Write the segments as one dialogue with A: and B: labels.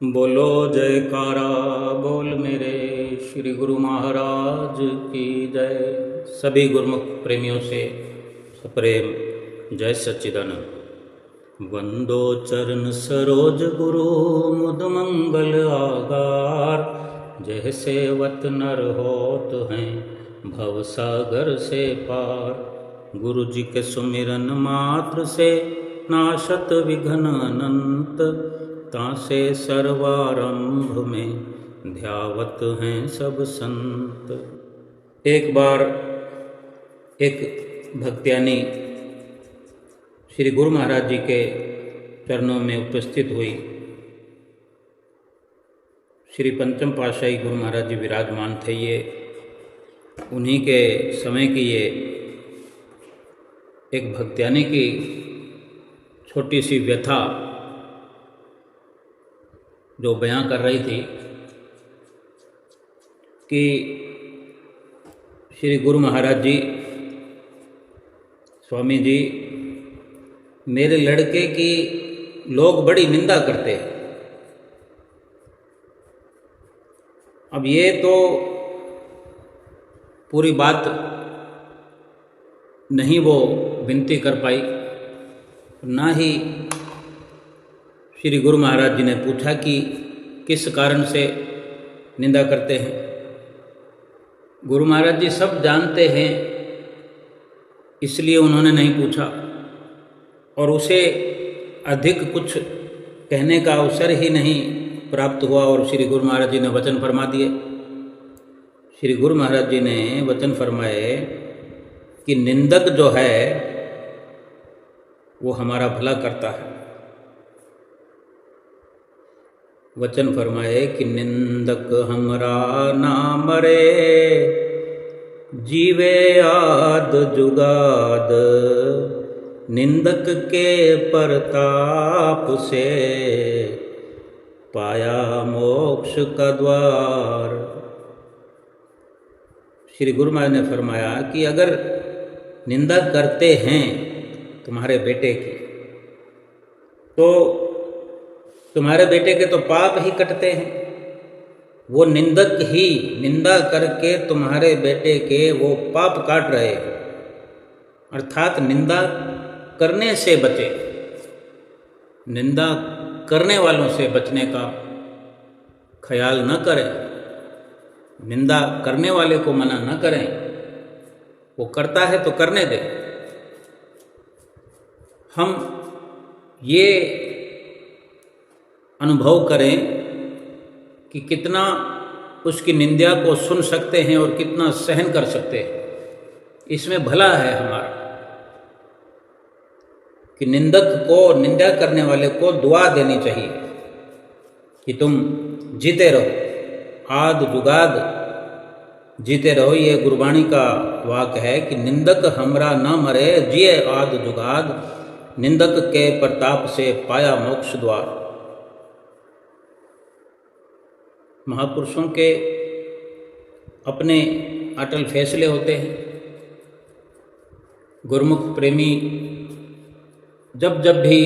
A: बोलो जयकारा बोल मेरे श्री गुरु महाराज की जय। सभी गुरुमुख प्रेमियों से सप्रेम जय सच्चिदानंद। वंदो चरण सरोज गुरु मुद मंगल आगार। जय सेवत नर होत हैं भव सागर से पार। गुरु जी के सुमिरन मात्र से नाशत विघ्न अनंत। तासे सर्वारंभ में ध्यावत हैं सब संत। एक बार एक भक्त्यानी श्री गुरु महाराज जी के चरणों में उपस्थित हुई। श्री पंचम पातशाही गुरु महाराज जी विराजमान थे। ये उन्हीं के समय की ये एक भक्त्यानी की छोटी सी व्यथा जो बयां कर रही थी कि श्री गुरु महाराज जी, स्वामी जी, मेरे लड़के की लोग बड़ी निंदा करते हैं। अब ये तो पूरी बात नहीं वो विनती कर पाई, ना ही श्री गुरु महाराज जी ने पूछा कि किस कारण से निंदा करते हैं। गुरु महाराज जी सब जानते हैं, इसलिए उन्होंने नहीं पूछा और उसे अधिक कुछ कहने का अवसर ही नहीं प्राप्त हुआ। और श्री गुरु महाराज जी ने वचन फरमा दिए। श्री गुरु महाराज जी ने वचन फरमाए कि निंदक जो है वो हमारा भला करता है। वचन फरमाए कि निंदक हमरा ना मरे, जीवे आद जुगाद। निंदक के परताप से पाया मोक्ष का द्वार। श्री गुरु महाराज ने फरमाया कि अगर निंदा करते हैं तुम्हारे बेटे की, तो तुम्हारे बेटे के तो पाप ही कटते हैं। वो निंदक ही निंदा करके तुम्हारे बेटे के वो पाप काट रहे हैं। अर्थात निंदा करने से बचे, निंदा करने वालों से बचने का ख्याल न करें। निंदा करने वाले को मना न करें, वो करता है तो करने दें। हम ये अनुभव करें कि कितना उसकी निंदा को सुन सकते हैं और कितना सहन कर सकते हैं। इसमें भला है हमारा कि निंदक को, निंदा करने वाले को दुआ देनी चाहिए कि तुम जीते रहो, आद जुगाद जीते रहो। ये गुरबाणी का वाक है कि निंदक हमरा न मरे, जिए आद जुगाद। निंदक के प्रताप से पाया मोक्ष द्वार। महापुरुषों के अपने अटल फैसले होते हैं। गुरुमुख प्रेमी जब जब भी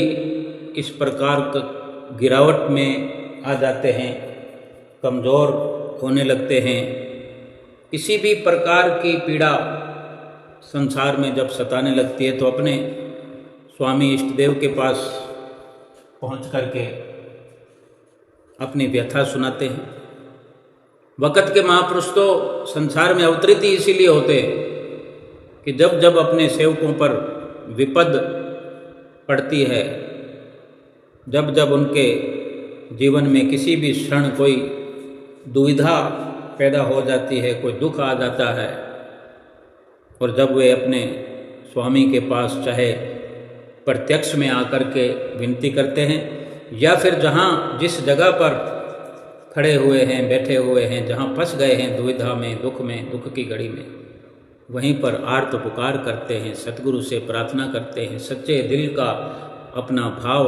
A: इस प्रकार का गिरावट में आ जाते हैं, कमज़ोर होने लगते हैं, किसी भी प्रकार की पीड़ा संसार में जब सताने लगती है, तो अपने स्वामी इष्टदेव के पास पहुंच करके अपनी व्यथा सुनाते हैं। वक़्त के महापुरुष तो संसार में अवतरित ही इसीलिए होते हैं कि जब जब अपने सेवकों पर विपद पड़ती है, जब जब उनके जीवन में किसी भी क्षण कोई दुविधा पैदा हो जाती है, कोई दुख आ जाता है, और जब वे अपने स्वामी के पास चाहे प्रत्यक्ष में आकर के विनती करते हैं, या फिर जहाँ जिस जगह पर खड़े हुए हैं, बैठे हुए हैं, जहाँ फंस गए हैं दुविधा में, दुख की घड़ी में, वहीं पर आर्त पुकार करते हैं, सतगुरु से प्रार्थना करते हैं, सच्चे दिल का अपना भाव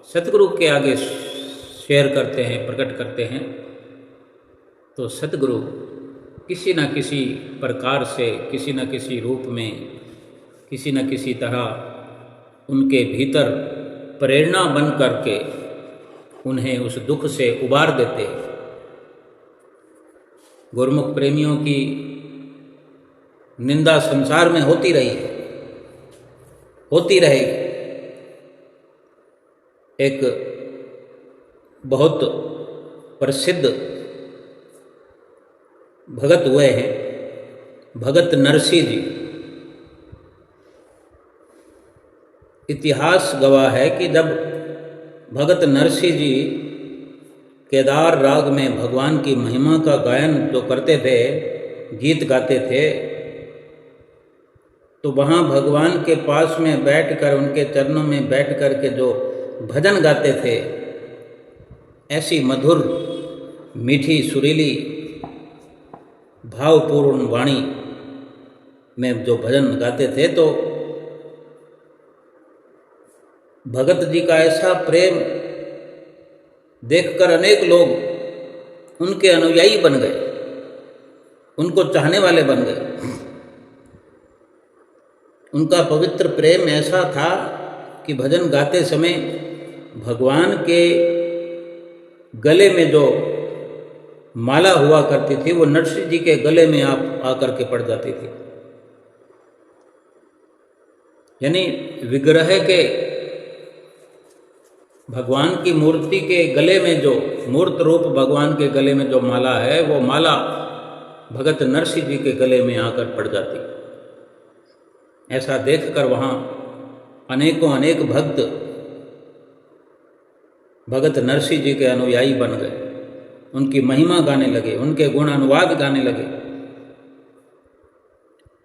A: सतगुरु के आगे शेयर करते हैं, प्रकट करते हैं, तो सतगुरु किसी न किसी प्रकार से, किसी न किसी रूप में, किसी न किसी तरह उनके भीतर प्रेरणा बन करके उन्हें उस दुख से उबार देते। गुरुमुख प्रेमियों की निंदा संसार में होती रही है, होती रहेगी। एक बहुत प्रसिद्ध भगत हुए हैं, भगत नरसिंह जी। इतिहास गवाह है कि जब भगत नरसिंह जी केदार राग में भगवान की महिमा का गायन जो करते थे, गीत गाते थे, तो वहाँ भगवान के पास में बैठकर, उनके चरणों में बैठ कर के जो भजन गाते थे, ऐसी मधुर मीठी सुरीली भावपूर्ण वाणी में जो भजन गाते थे, तो भगत जी का ऐसा प्रेम देखकर अनेक लोग उनके अनुयायी बन गए, उनको चाहने वाले बन गए। उनका पवित्र प्रेम ऐसा था कि भजन गाते समय भगवान के गले में जो माला हुआ करती थी, वो नरसिंह जी के गले में आकर के पड़ जाती थी। यानी विग्रह के, भगवान की मूर्ति के गले में जो मूर्त रूप भगवान के गले में जो माला है, वो माला भगत नरसिंह जी के गले में आकर पड़ जाती। ऐसा देखकर वहाँ अनेकों अनेक भक्त भगत नरसिंह जी के अनुयायी बन गए, उनकी महिमा गाने लगे, उनके गुण अनुवाद गाने लगे।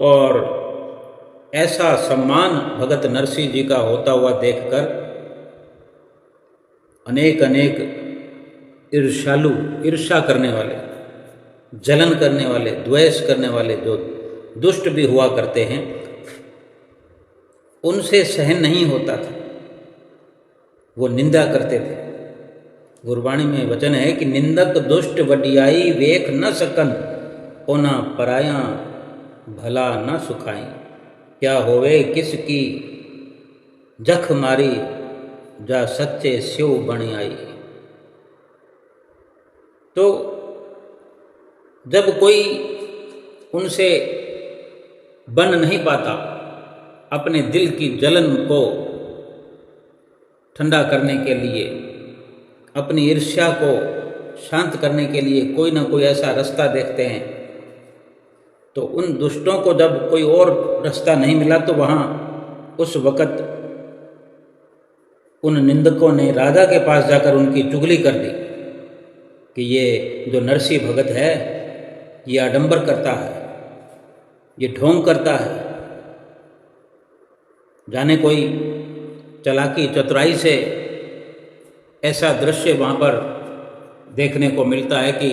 A: और ऐसा सम्मान भगत नरसिंह जी का होता हुआ देखकर अनेक अनेक ईर्ष्यालु, ईर्ष्या करने वाले, जलन करने वाले, द्वेष करने वाले जो दुष्ट भी हुआ करते हैं, उनसे सहन नहीं होता था, वो निंदा करते थे। गुरबाणी में वचन है कि निंदक दुष्ट वडियाई वेख न सकन, ओना पराया भला न सुखाई। क्या होवे किसकी जख मारी, जा सच्चे स्यो बन आई। तो जब कोई उनसे बन नहीं पाता, अपने दिल की जलन को ठंडा करने के लिए, अपनी ईर्ष्या को शांत करने के लिए कोई ना कोई ऐसा रास्ता देखते हैं, तो उन दुष्टों को जब कोई और रास्ता नहीं मिला, तो वहाँ उस वक़्त उन निंदकों ने राजा के पास जाकर उनकी चुगली कर दी कि ये जो नरसिंह भगत है, ये आडंबर करता है, ये ढोंग करता है। जाने कोई चालाकी चतुराई से ऐसा दृश्य वहाँ पर देखने को मिलता है कि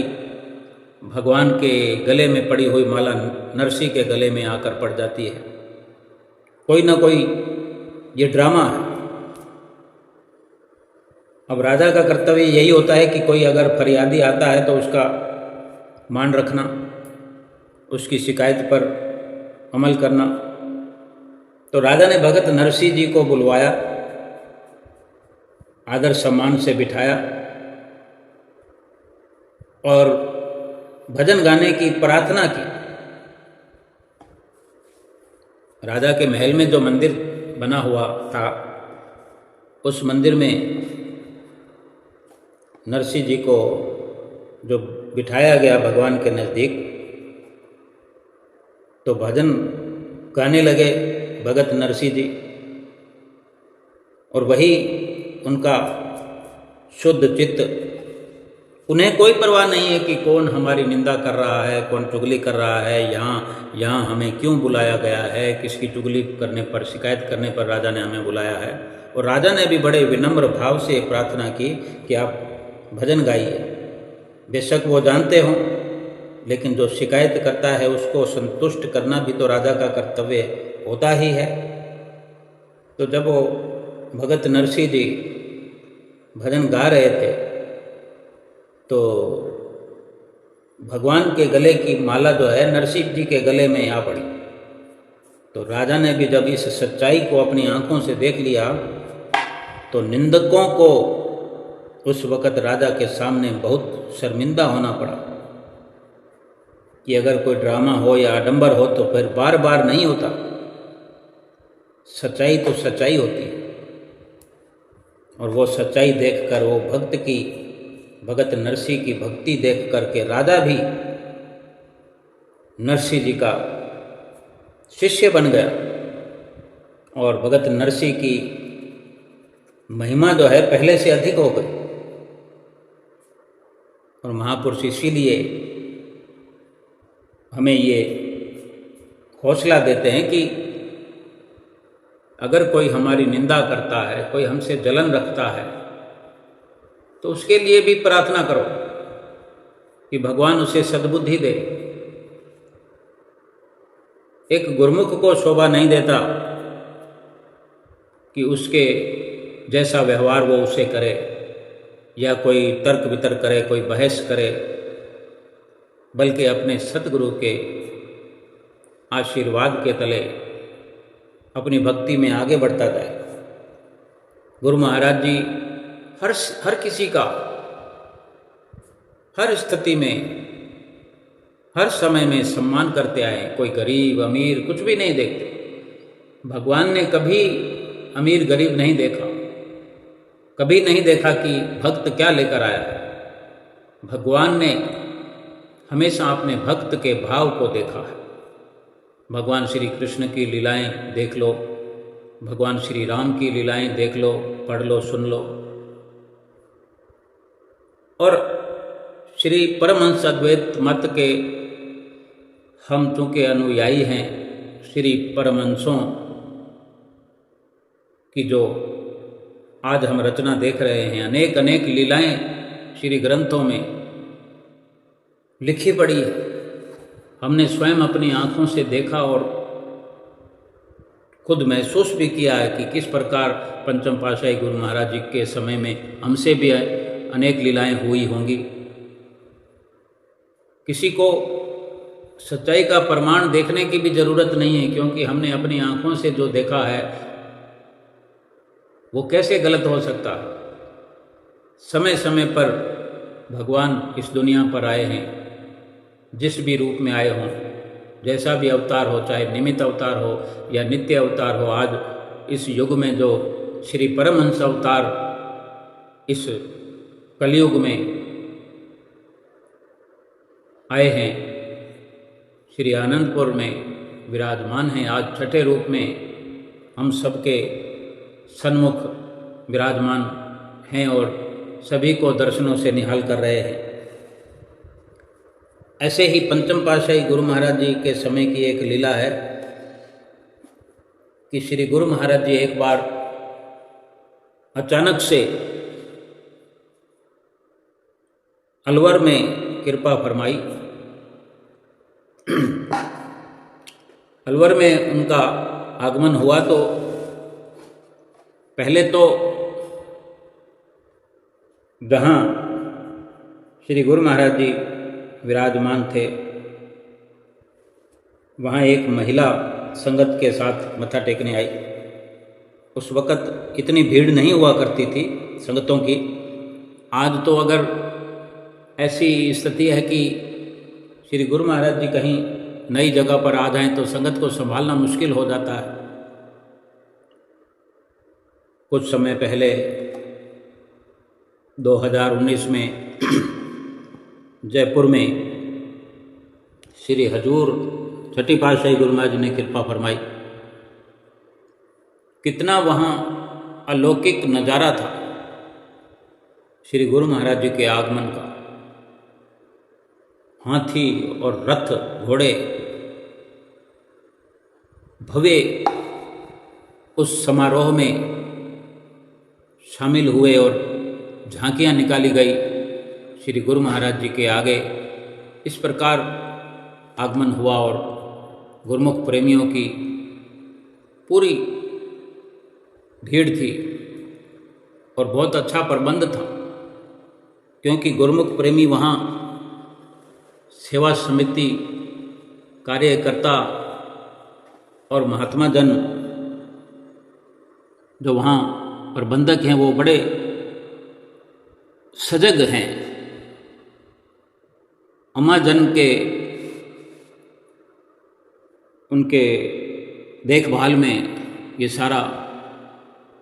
A: भगवान के गले में पड़ी हुई माला नरसिंह के गले में आकर पड़ जाती है। कोई ना कोई ये ड्रामा है। अब राजा का कर्तव्य यही होता है कि कोई अगर फरियादी आता है तो उसका मान रखना, उसकी शिकायत पर अमल करना। तो राजा ने भगत नरसिंह जी को बुलवाया, आदर सम्मान से बिठाया और भजन गाने की प्रार्थना की। राजा के महल में जो मंदिर बना हुआ था, उस मंदिर में नरसिंह जी को जो बिठाया गया भगवान के नज़दीक, तो भजन गाने लगे भगत नरसिंह जी। और वही उनका शुद्ध चित्त, उन्हें कोई परवाह नहीं है कि कौन हमारी निंदा कर रहा है, कौन चुगली कर रहा है, यहाँ हमें क्यों बुलाया गया है, किसकी चुगली करने पर, शिकायत करने पर राजा ने हमें बुलाया है। और राजा ने भी बड़े विनम्र भाव से प्रार्थना की कि आप भजन गाइए। बेशक वो जानते हों, लेकिन जो शिकायत करता है उसको संतुष्ट करना भी तो राजा का कर्तव्य होता ही है। तो जब वो भगत नरसिंह जी भजन गा रहे थे, तो भगवान के गले की माला जो है नरसिंह जी के गले में आ पड़ी। तो राजा ने भी जब इस सच्चाई को अपनी आंखों से देख लिया, तो निंदकों को उस वक़्त राजा के सामने बहुत शर्मिंदा होना पड़ा कि अगर कोई ड्रामा हो या आडंबर हो तो फिर बार बार नहीं होता, सच्चाई तो सच्चाई होती है। और वो सच्चाई देखकर, वो भगत नरसिंह की भक्ति देख करके राजा भी नरसिंह जी का शिष्य बन गया और भगत नरसिंह की महिमा जो है पहले से अधिक हो गई। और महापुरुष इसीलिए हमें ये हौसला देते हैं कि अगर कोई हमारी निंदा करता है, कोई हमसे जलन रखता है, तो उसके लिए भी प्रार्थना करो कि भगवान उसे सद्बुद्धि दे। एक गुरुमुख को शोभा नहीं देता कि उसके जैसा व्यवहार वो उसे करे, या कोई तर्क वितर्क करे, कोई बहस करे, बल्कि अपने सतगुरु के आशीर्वाद के तले अपनी भक्ति में आगे बढ़ता जाए। गुरु महाराज जी हर किसी का, हर स्थिति में, हर समय में सम्मान करते आए। कोई गरीब अमीर कुछ भी नहीं देखते। भगवान ने कभी अमीर गरीब नहीं देखा, कभी नहीं देखा कि भक्त क्या लेकर आया है। भगवान ने हमेशा अपने भक्त के भाव को देखा है। भगवान श्री कृष्ण की लीलाएं देख लो, भगवान श्री राम की लीलाएं देख लो, पढ़ लो, सुन लो। और श्री परमहंस अद्वैत मत के हम चूँकि अनुयायी हैं, श्री परमहंसों की जो आज हम रचना देख रहे हैं, अनेक अनेक लीलाएं श्री ग्रंथों में लिखी पड़ी है। हमने स्वयं अपनी आँखों से देखा और खुद महसूस भी किया है कि किस प्रकार पंचम पातशाही गुरु महाराज जी के समय में हमसे भी अनेक लीलाएं हुई होंगी। किसी को सच्चाई का प्रमाण देखने की भी जरूरत नहीं है, क्योंकि हमने अपनी आँखों से जो देखा है वो कैसे गलत हो सकता है। समय समय पर भगवान इस दुनिया पर आए हैं, जिस भी रूप में आए हों, जैसा भी अवतार हो, चाहे निमित्त अवतार हो या नित्य अवतार हो। आज इस युग में जो श्री परमहंस अवतार इस कलयुग में आए हैं, श्री आनंदपुर में विराजमान हैं। आज छठे रूप में हम सबके सन्मुख विराजमान हैं और सभी को दर्शनों से निहाल कर रहे हैं। ऐसे ही पंचम पातशाही गुरु महाराज जी के समय की एक लीला है कि श्री गुरु महाराज जी एक बार अचानक से अलवर में कृपा फरमाई। अलवर में उनका आगमन हुआ तो पहले तो जहाँ श्री गुरु महाराज जी विराजमान थे, वहाँ एक महिला संगत के साथ मत्था टेकने आई। उस वक़्त इतनी भीड़ नहीं हुआ करती थी संगतों की। आज तो अगर ऐसी स्थिति है कि श्री गुरु महाराज जी कहीं नई जगह पर आ जाएं तो संगत को संभालना मुश्किल हो जाता है। कुछ समय पहले 2019 में जयपुर में श्री हजूर छठी पातशाही गुरु महाराज जी ने कृपा फरमाई। कितना वहाँ अलौकिक नज़ारा था श्री गुरु महाराज जी के आगमन का। हाथी और रथ घोड़े भव्य उस समारोह में शामिल हुए और झांकियाँ निकाली गई श्री गुरु महाराज जी के आगे। इस प्रकार आगमन हुआ और गुरुमुख प्रेमियों की पूरी भीड़ थी और बहुत अच्छा प्रबंध था, क्योंकि गुरुमुख प्रेमी वहाँ सेवा समिति कार्यकर्ता और महात्मा जन जो वहाँ प्रबंधक हैं वो बड़े सजग हैं। अम्माजन के उनके देखभाल में ये सारा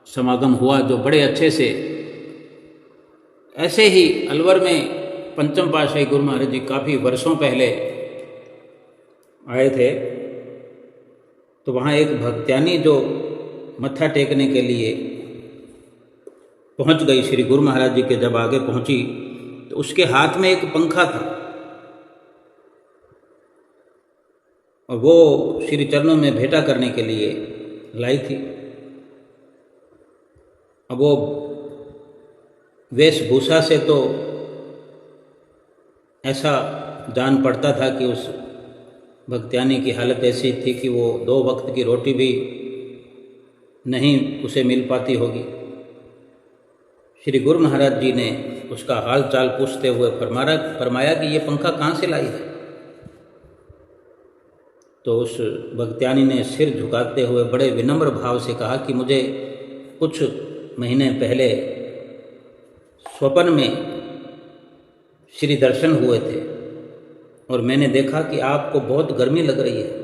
A: समागम हुआ, जो बड़े अच्छे से। ऐसे ही अलवर में पंचम पातशाही गुरु महाराज जी काफ़ी वर्षों पहले आए थे, तो वहाँ एक भक्त्यानी जो मत्था टेकने के लिए पहुँच गई श्री गुरु महाराज जी के, जब आगे पहुँची तो उसके हाथ में एक पंखा था और वो श्री चरणों में भेंटा करने के लिए लाई थी। अब वो वेशभूषा से तो ऐसा जान पड़ता था कि उस भक्त्यानी की हालत ऐसी थी कि वो 2 वक्त की रोटी भी नहीं उसे मिल पाती होगी। श्री गुरु महाराज जी ने उसका हाल चाल पूछते हुए फरमाया कि ये पंखा कहाँ से लाई है। तो उस भक्त्यानी ने सिर झुकाते हुए बड़े विनम्र भाव से कहा कि मुझे कुछ महीने पहले स्वप्न में श्री दर्शन हुए थे और मैंने देखा कि आपको बहुत गर्मी लग रही है।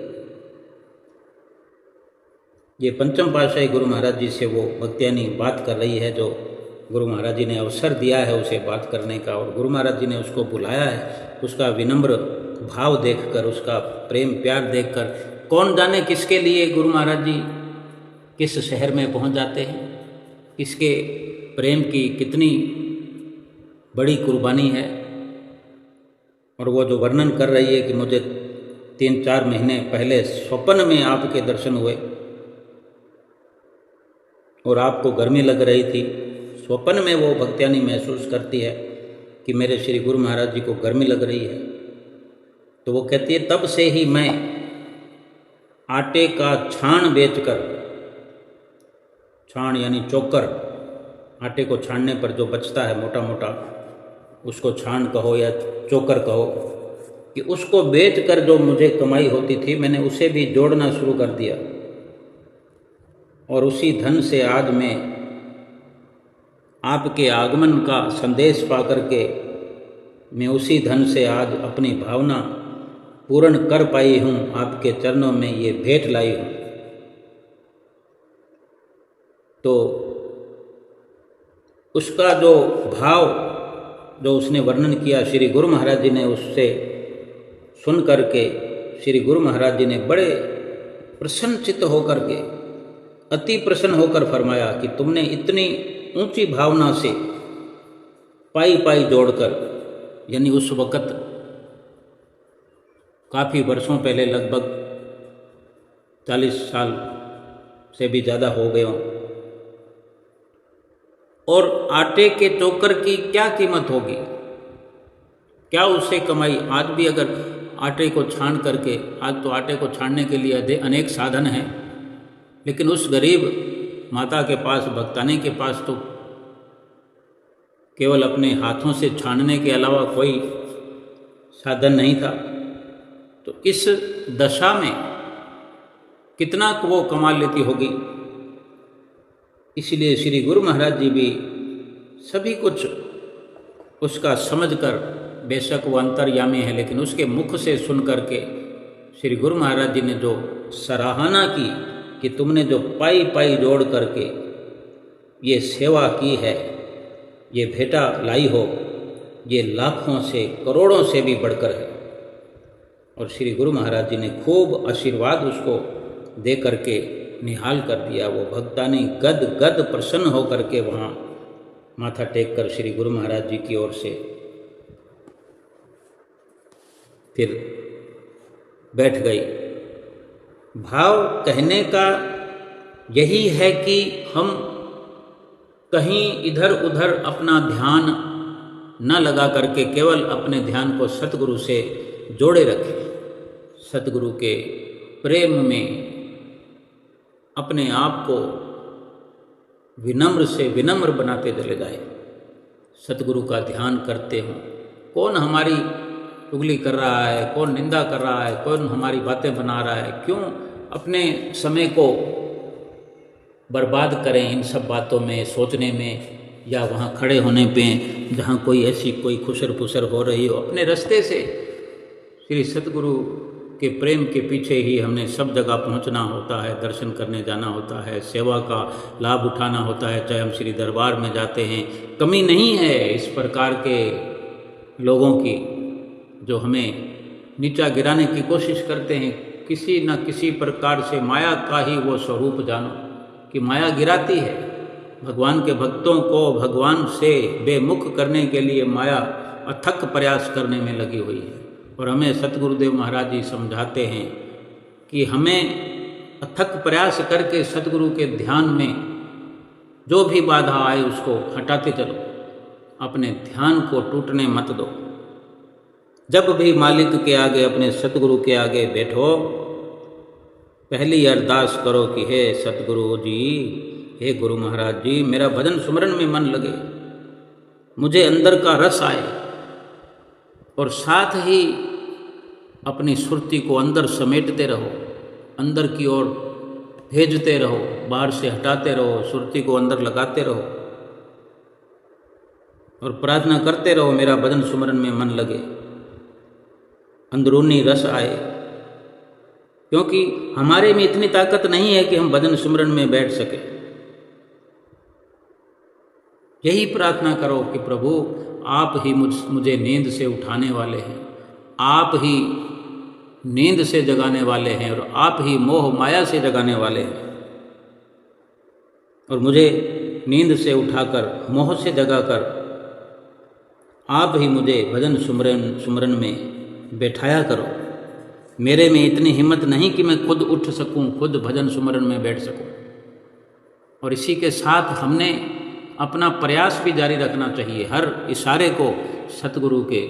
A: ये पंचम पातशाही गुरु महाराज जी से वो भक्त्यानी बात कर रही है, जो गुरु महाराज जी ने अवसर दिया है उसे बात करने का, और गुरु महाराज जी ने उसको बुलाया है। उसका विनम्र भाव देखकर, उसका प्रेम प्यार देखकर, कौन जाने किसके लिए गुरु महाराज जी किस शहर में पहुंच जाते हैं, किसके प्रेम की कितनी बड़ी कुर्बानी है। और वो जो वर्णन कर रही है कि मुझे 3-4 महीने पहले स्वप्न में आपके दर्शन हुए और आपको गर्मी लग रही थी। स्वप्न में वो भक्त्यानी महसूस करती है कि मेरे श्री गुरु महाराज जी को गर्मी लग रही है। तो वो कहती है, तब से ही मैं आटे का छान बेचकर, छान यानी चोकर, आटे को छानने पर जो बचता है मोटा मोटा, उसको छान कहो या चोकर कहो, कि उसको बेचकर जो मुझे कमाई होती थी मैंने उसे भी जोड़ना शुरू कर दिया। और उसी धन से आज मैं आपके आगमन का संदेश पाकर के, मैं उसी धन से आज अपनी भावना पूर्ण कर पाई हूँ, आपके चरणों में ये भेंट लाई हूँ। तो उसका जो भाव जो उसने वर्णन किया, श्री गुरु महाराज जी ने उससे सुन करके श्री गुरु महाराज जी ने बड़े प्रसन्नचित्त होकर के, अति प्रसन्न होकर फरमाया कि तुमने इतनी ऊंची भावना से पाई पाई जोड़कर, यानी उस वक़्त काफ़ी वर्षों पहले, लगभग 40 साल से भी ज़्यादा हो गए हों, और आटे के चोकर की क्या कीमत होगी, क्या उससे कमाई। आज भी अगर आटे को छान करके, आज तो आटे को छानने के लिए अनेक साधन हैं, लेकिन उस गरीब माता के पास, भक्तानी के पास तो केवल अपने हाथों से छानने के अलावा कोई साधन नहीं था। तो इस दशा में कितना वो कमा लेती होगी। इसलिए श्री गुरु महाराज जी भी सभी कुछ उसका समझकर, बेशक वो अंतर्यामी है, लेकिन उसके मुख से सुन करके श्री गुरु महाराज जी ने जो सराहना की कि तुमने जो पाई पाई जोड़ करके ये सेवा की है, ये भेंटा लाई हो, ये लाखों से करोड़ों से भी बढ़कर है। और श्री गुरु महाराज जी ने खूब आशीर्वाद उसको दे करके निहाल कर दिया। वो भक्तानी गद गद प्रसन्न होकर के वहाँ माथा टेक कर श्री गुरु महाराज जी की ओर से फिर बैठ गई। भाव कहने का यही है कि हम कहीं इधर उधर अपना ध्यान न लगा करके केवल अपने ध्यान को सतगुरु से जोड़े रखें, सतगुरु के प्रेम में अपने आप को विनम्र से विनम्र बनाते चले जाए, सतगुरु का ध्यान करते हों। कौन हमारी चुगली कर रहा है, कौन निंदा कर रहा है, कौन हमारी बातें बना रहा है, क्यों अपने समय को बर्बाद करें इन सब बातों में, सोचने में या वहाँ खड़े होने पे जहाँ कोई ऐसी कोई खुसर फुसर हो रही हो, अपने रास्ते से श्री सतगुरु के प्रेम के पीछे ही हमने सब जगह पहुंचना होता है, दर्शन करने जाना होता है, सेवा का लाभ उठाना होता है, चाहे हम श्री दरबार में जाते हैं। कमी नहीं है इस प्रकार के लोगों की जो हमें नीचा गिराने की कोशिश करते हैं। किसी न किसी प्रकार से माया का ही वो स्वरूप जानो कि माया गिराती है। भगवान के भक्तों को भगवान से बेमुख करने के लिए माया अथक प्रयास करने में लगी हुई है। और हमें सतगुरुदेव महाराज जी समझाते हैं कि हमें अथक प्रयास करके सतगुरु के ध्यान में जो भी बाधा आए उसको हटाते चलो, अपने ध्यान को टूटने मत दो। जब भी मालिक के आगे, अपने सतगुरु के आगे बैठो, पहली अरदास करो कि हे सतगुरु जी, हे गुरु महाराज जी, मेरा भजन सुमरन में मन लगे, मुझे अंदर का रस आए, और साथ ही अपनी सुरती को अंदर समेटते रहो, अंदर की ओर भेजते रहो, बाहर से हटाते रहो, सुरती को अंदर लगाते रहो और प्रार्थना करते रहो मेरा भजन सुमरन में मन लगे, अंदरूनी रस आए। क्योंकि हमारे में इतनी ताकत नहीं है कि हम भजन सुमरन में बैठ सके। यही प्रार्थना करो कि प्रभु आप ही मुझे नींद से उठाने वाले हैं, आप ही नींद से जगाने वाले हैं, और आप ही मोह माया से जगाने वाले हैं। और मुझे नींद से उठाकर, मोह से जगाकर आप ही मुझे भजन सुमरन में बैठाया करो। मेरे में इतनी हिम्मत नहीं कि मैं खुद उठ सकूं, खुद भजन सुमरन में बैठ सकूं। और इसी के साथ हमने अपना प्रयास भी जारी रखना चाहिए। हर इशारे को सतगुरु के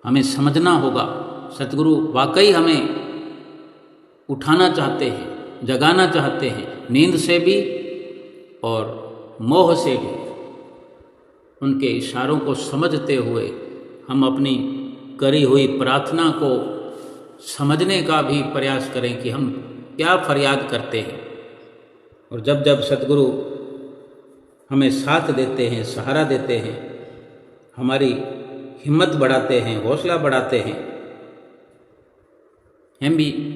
A: हमें समझना होगा। सतगुरु वाकई हमें उठाना चाहते हैं, जगाना चाहते हैं, नींद से भी और मोह से भी। उनके इशारों को समझते हुए हम अपनी करी हुई प्रार्थना को समझने का भी प्रयास करें कि हम क्या फरियाद करते हैं। और जब जब सतगुरु हमें साथ देते हैं, सहारा देते हैं, हमारी हिम्मत बढ़ाते हैं, हौसला बढ़ाते हैं,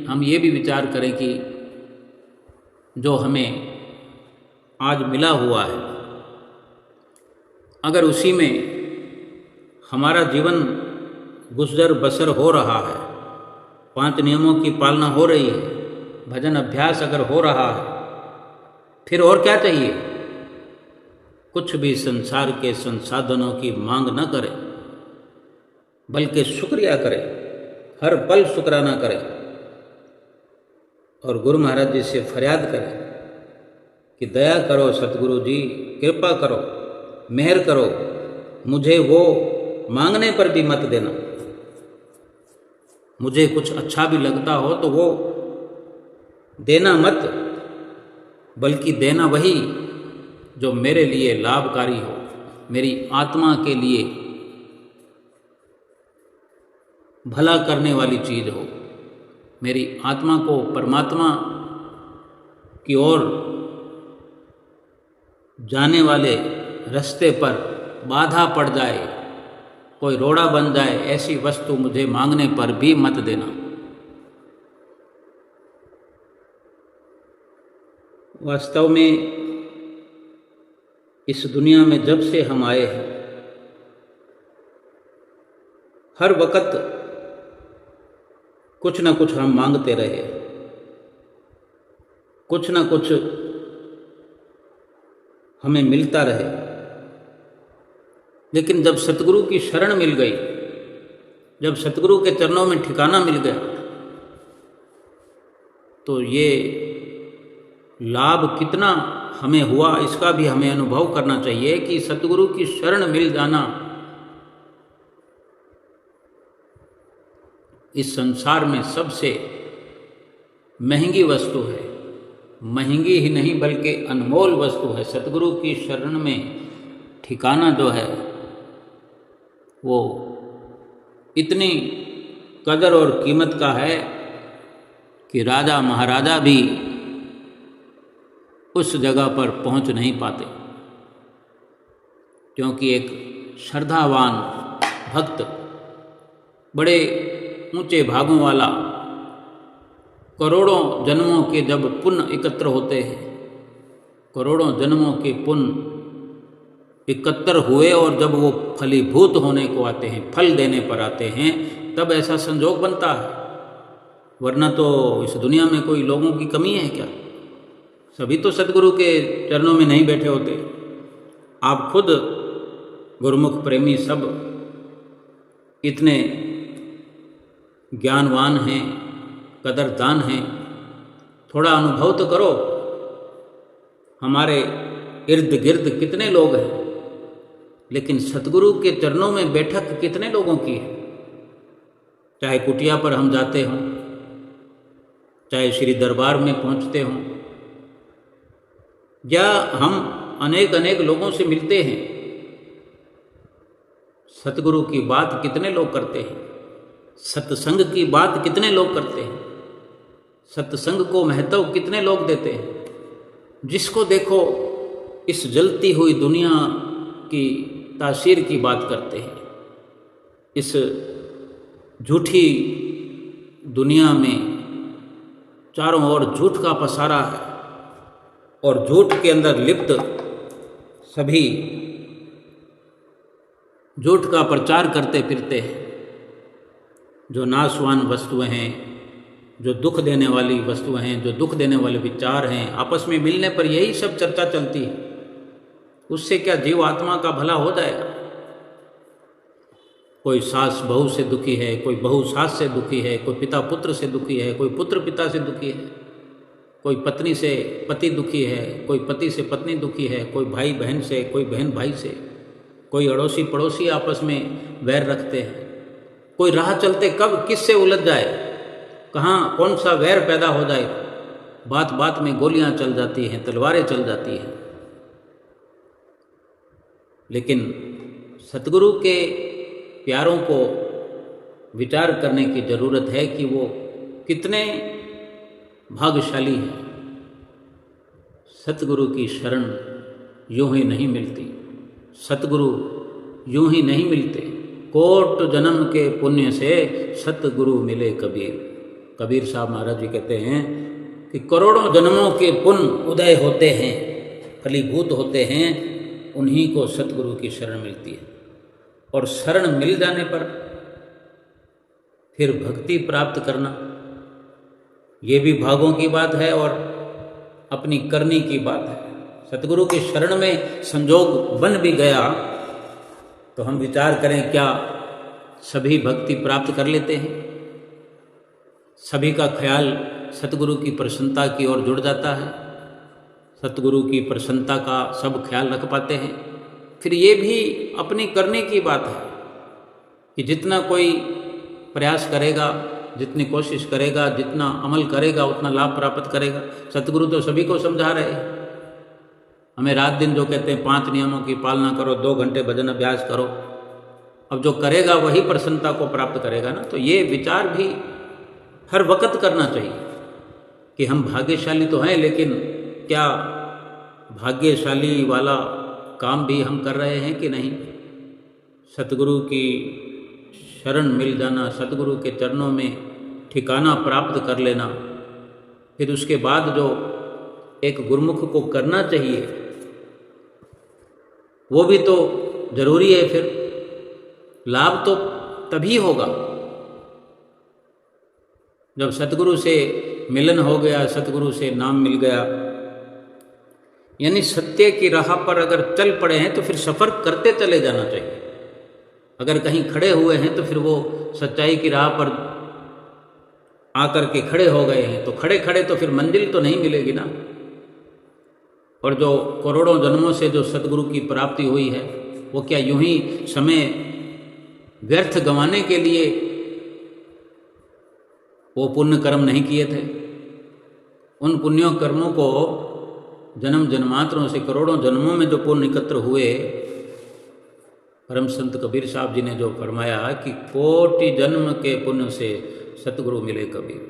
A: हम ये भी विचार करें कि जो हमें आज मिला हुआ है, अगर उसी में हमारा जीवन गुजर बसर हो रहा है, 5 नियमों की पालना हो रही है, भजन अभ्यास अगर हो रहा है, फिर और क्या चाहिए। कुछ भी संसार के संसाधनों की मांग न करें, बल्कि शुक्रिया करें, हर पल शुक्राना करें और गुरु महाराज जी से फरियाद करें कि दया करो सतगुरु जी, कृपा करो, मेहर करो, मुझे वो मांगने पर भी मत देना। मुझे कुछ अच्छा भी लगता हो तो वो देना मत, बल्कि देना वही जो मेरे लिए लाभकारी हो, मेरी आत्मा के लिए भला करने वाली चीज़ हो, मेरी आत्मा को परमात्मा की ओर जाने वाले रास्ते पर बाधा पड़ जाए, कोई रोड़ा बन जाए, ऐसी वस्तु मुझे मांगने पर भी मत देना। वास्तव में इस दुनिया में जब से हम आए हैं, हर वक्त कुछ ना कुछ हम मांगते रहे, कुछ ना कुछ हमें मिलता रहे। लेकिन जब सतगुरु की शरण मिल गई, जब सतगुरु के चरणों में ठिकाना मिल गया, तो ये लाभ कितना हमें हुआ इसका भी हमें अनुभव करना चाहिए कि सतगुरु की शरण मिल जाना इस संसार में सबसे महंगी वस्तु है। महंगी ही नहीं बल्कि अनमोल वस्तु है। सतगुरु की शरण में ठिकाना जो है वो इतनी कदर और कीमत का है कि राजा महाराजा भी उस जगह पर पहुंच नहीं पाते। क्योंकि एक श्रद्धावान भक्त बड़े ऊंचे भागों वाला करोड़ों जन्मों के जब पुण्य एकत्र होते हैं, करोड़ों जन्मों के पुण्य एकत्र हुए और जब वो फलीभूत होने को आते हैं, फल देने पर आते हैं, तब ऐसा संजोग बनता है। वरना तो इस दुनिया में कोई लोगों की कमी है क्या? सभी तो सतगुरु के चरणों में नहीं बैठे होते। आप खुद गुरुमुख प्रेमी सब इतने ज्ञानवान हैं, कदरदान हैं, थोड़ा अनुभव तो करो। हमारे इर्द गिर्द कितने लोग हैं, लेकिन सतगुरु के चरणों में बैठक कितने लोगों की है? चाहे कुटिया पर हम जाते हों, चाहे श्री दरबार में पहुंचते हों, या हम अनेक अनेक लोगों से मिलते हैं, सतगुरु की बात कितने लोग करते हैं? सत्संग की बात कितने लोग करते हैं? सत्संग को महत्व कितने लोग देते हैं? जिसको देखो इस जलती हुई दुनिया की तासीर की बात करते हैं। इस झूठी दुनिया में चारों ओर झूठ का पसारा है और झूठ के अंदर लिप्त सभी झूठ का प्रचार करते फिरते हैं। जो नाशवान वस्तुएं हैं, जो दुख देने वाली वस्तुएं हैं, जो दुख देने वाले विचार हैं, आपस में मिलने पर यही सब चर्चा चलती है। उससे क्या जीव आत्मा का भला हो जाएगा? कोई सास बहू से दुखी है, कोई बहू सास से दुखी है, कोई पिता पुत्र से दुखी है, कोई पुत्र पिता से दुखी है, कोई पत्नी से पति दुखी है, कोई पति से पत्नी दुखी है, कोई भाई बहन से, कोई बहन भाई से, कोई अड़ोसी पड़ोसी आपस में वैर रखते हैं। कोई राह चलते कब किससे उलझ जाए, कहाँ कौन सा वैर पैदा हो जाए, बात बात में गोलियां चल जाती हैं, तलवारें चल जाती हैं। लेकिन सतगुरु के प्यारों को विचार करने की ज़रूरत है कि वो कितने भाग्यशाली हैं। सतगुरु की शरण यूं ही नहीं मिलती, सतगुरु यूं ही नहीं मिलते। कोट जन्म के पुण्य से सतगुरु मिले कबीर। कबीर साहब महाराज जी कहते हैं कि करोड़ों जन्मों के पुण्य उदय होते हैं, फलीभूत होते हैं, उन्हीं को सतगुरु की शरण मिलती है। और शरण मिल जाने पर फिर भक्ति प्राप्त करना, ये भी भागों की बात है और अपनी करनी की बात है। सतगुरु की शरण में संजोग बन भी गया तो हम विचार करें, क्या सभी भक्ति प्राप्त कर लेते हैं? सभी का ख्याल सतगुरु की प्रसन्नता की ओर जुड़ जाता है? सतगुरु की प्रसन्नता का सब ख्याल रख पाते हैं? फिर ये भी अपनी करने की बात है कि जितना कोई प्रयास करेगा, जितनी कोशिश करेगा, जितना अमल करेगा, उतना लाभ प्राप्त करेगा। सतगुरु तो सभी को समझा रहे हैं। हमें रात दिन जो कहते हैं 5 नियमों की पालना करो, 2 घंटे भजन अभ्यास करो, अब जो करेगा वही प्रसन्नता को प्राप्त करेगा ना। तो ये विचार भी हर वक्त करना चाहिए कि हम भाग्यशाली तो हैं, लेकिन क्या भाग्यशाली वाला काम भी हम कर रहे हैं कि नहीं? सतगुरु की शरण मिल जाना, सतगुरु के चरणों में ठिकाना प्राप्त कर लेना, फिर उसके बाद जो एक गुरुमुख को करना चाहिए वो भी तो जरूरी है। फिर लाभ तो तभी होगा जब सतगुरु से मिलन हो गया, सतगुरु से नाम मिल गया। यानी सत्य की राह पर अगर चल पड़े हैं तो फिर सफ़र करते चले जाना चाहिए। अगर कहीं खड़े हुए हैं तो फिर वो सच्चाई की राह पर आकर के खड़े हो गए हैं, तो खड़े खड़े तो फिर मंजिल तो नहीं मिलेगी ना। और जो करोड़ों जन्मों से जो सतगुरु की प्राप्ति हुई है, वो क्या यूं ही समय व्यर्थ गंवाने के लिए वो पुण्य कर्म नहीं किए थे? उन पुण्यों कर्मों को जन्म जन्मांतरों से, करोड़ों जन्मों में जो पुण्य एकत्र हुए, परम संत कबीर साहब जी ने जो फरमाया कि कोटि जन्म के पुण्य से सतगुरु मिले कबीर।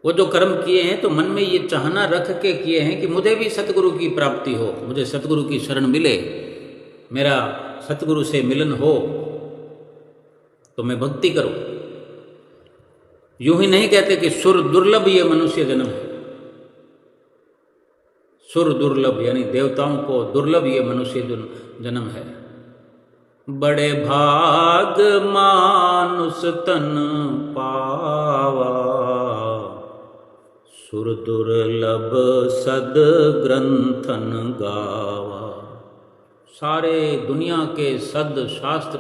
A: वो जो कर्म किए हैं तो मन में ये चाहना रख के किए हैं कि मुझे भी सतगुरु की प्राप्ति हो, मुझे सतगुरु की शरण मिले। मेरा सतगुरु से मिलन हो तो मैं भक्ति करूं। यूं ही नहीं कहते कि सुर दुर्लभ ये मनुष्य जन्म है। सुर दुर्लभ यानी देवताओं को दुर्लभ ये मनुष्य जन्म है। बड़े भाग मानुष तन पावा, सुर दुर्लभ सद ग्रंथन गावा। सारे दुनिया के सद शास्त्र,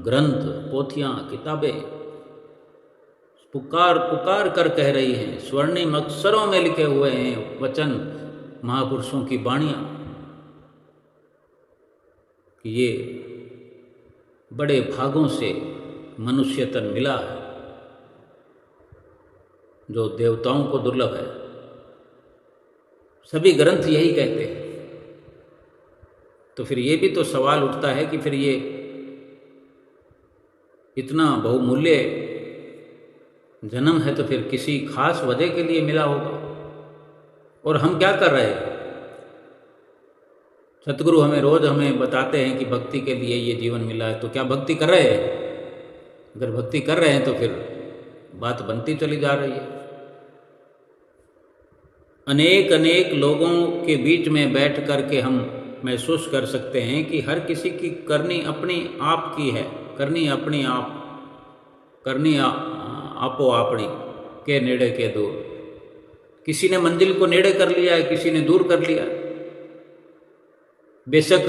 A: ग्रंथ, पोथियां, किताबें पुकार पुकार कर कह रही हैं, स्वर्णिम अक्षरों में लिखे हुए हैं वचन, महापुरुषों की वाणियां, कि ये बड़े भागों से मनुष्य तन मिला है जो देवताओं को दुर्लभ है। सभी ग्रंथ यही कहते हैं। तो फिर ये भी तो सवाल उठता है कि फिर ये इतना बहुमूल्य जन्म है तो फिर किसी खास वजह के लिए मिला होगा। और हम क्या कर रहे हैं? सतगुरु रोज हमें बताते हैं कि भक्ति के लिए ये जीवन मिला है, तो क्या भक्ति कर रहे हैं? अगर भक्ति कर रहे हैं तो फिर बात बनती चली जा रही है। अनेक अनेक लोगों के बीच में बैठ करके हम महसूस कर सकते हैं कि हर किसी की करनी अपनी आप की है, करनी अपनी आप, करनी आपो आपनी, के नेड़े के दूर। किसी ने मंजिल को नेड़े कर लिया है, किसी ने दूर कर लिया है। बेशक